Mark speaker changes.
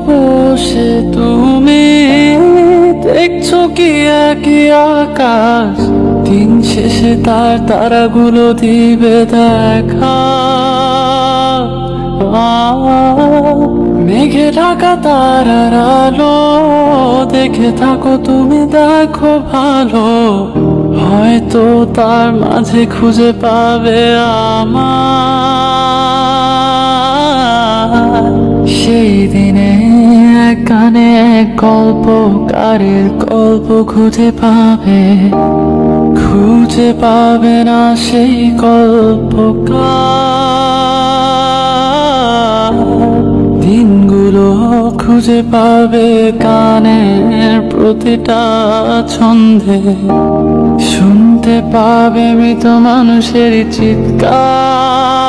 Speaker 1: বসে তুমি দেখছো কি একই আকাশ, দিন শেষে তার তারাগুলো দিবে দেখা। মেঘে ঢাকা তারার আলো দেখে থাকো তুমি, দেখো ভালো, হয়তো তার মাঝে খুঁজে পাবে আমার। সেই দিনে এক গানে এক গল্পকারের গল্প খুঁজে পাবে, খুঁজে পাবে না সেই গল্পকার। দিনগুলো খুঁজে পাবে গানের প্রতিটা ছন্দে, শুনতে পাবে মৃত মানুষের চিৎকার।